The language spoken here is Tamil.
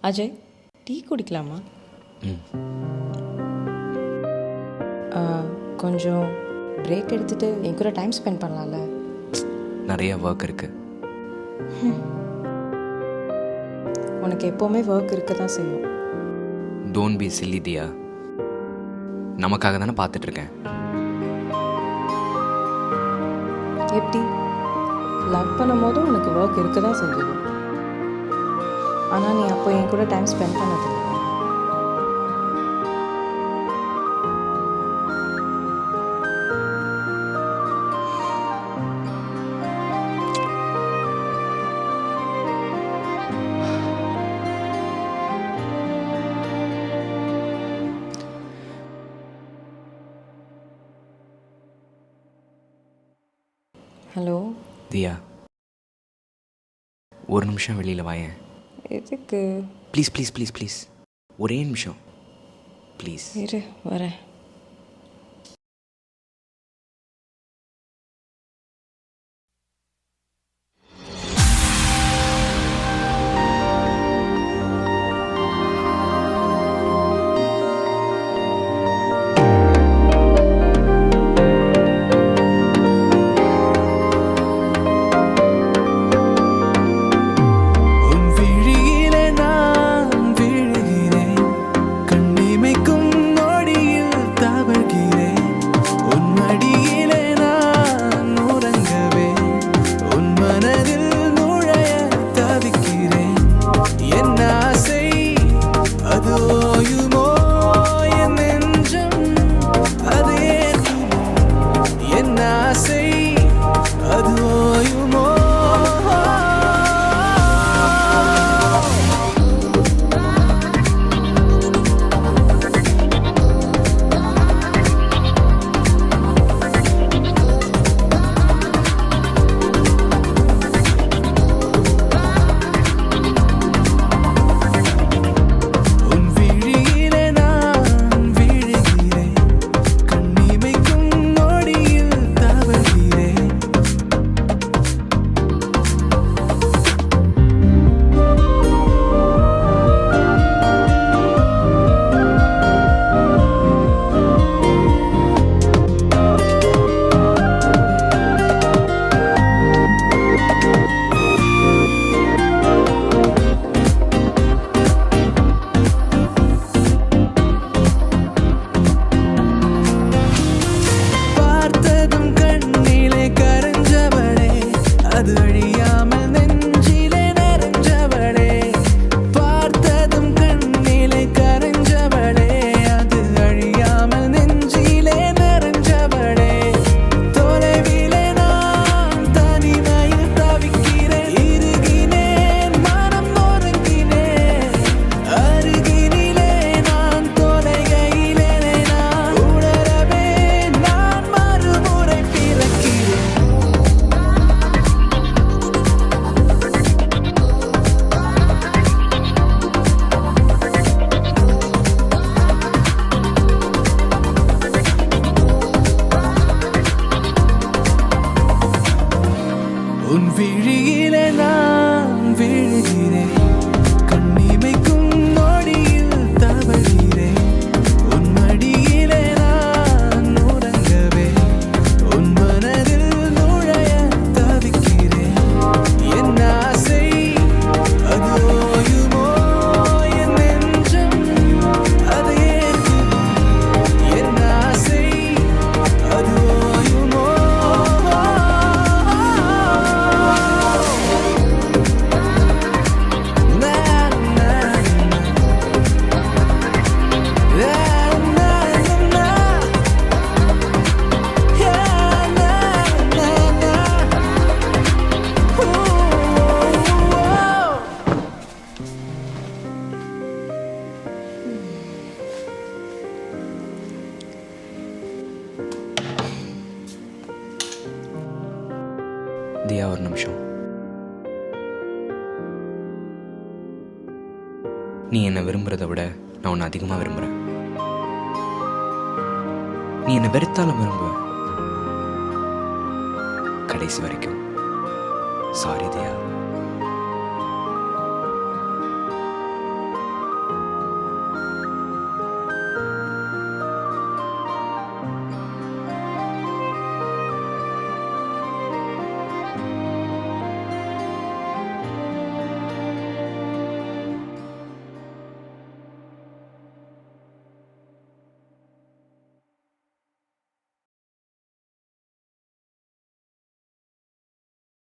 அஜய், டீ குடிக்கலாமா? கொஞ்சம் பிரேக் எடுத்துகிட்டு என் கூட டைம் ஸ்பெண்ட் பண்ணலாம்ல? நிறைய ஒர்க் இருக்குது. உனக்கு எப்போவுமே ஒர்க் இருக்க தான் செய்யும். டோன்ட் பி சில்லி தியா. நமக்காக தானே பார்த்துட்ருக்கேன். எப்படி? லவ் பண்ணும் போதும் உனக்கு ஒர்க் இருக்க தான் செஞ்சது. ஆனால் நீ அப்போ என் கூட டைம் ஸ்பெண்ட் பண்ணதில்லை. ஹலோ தியா, ஒரு நிமிஷம் வெளியில் வாயேன். எதுக்கு? ப்ளீஸ் ப்ளீஸ் ப்ளீஸ் ப்ளீஸ், ஒரே நிமிஷம் ப்ளீஸ். இரு, வரேன். உன் விழியிலே நான் விழுகிறேன், கண்ணிமைக்கும் நொடியில் தவழ்கிறேன். உன் மடியிலே நான் உறங்கவே, உன் மனதில் நுழைய தவிக்கிறேன். என் ஆசை அது ஓயுமோ, என் நெஞ்சம் அதை ஏற்குமோ. என் ஆசை அது ஓயுமோ. தியா, ஒரு நிமிஷம். நீ என்னை விரும்புறதை விட நான் உன்னை அதிகமாக விரும்புகிறேன். நீ என்னை வெறுத்தாலும் விரும்புவ கடைசி வரைக்கும். சாரி தியா.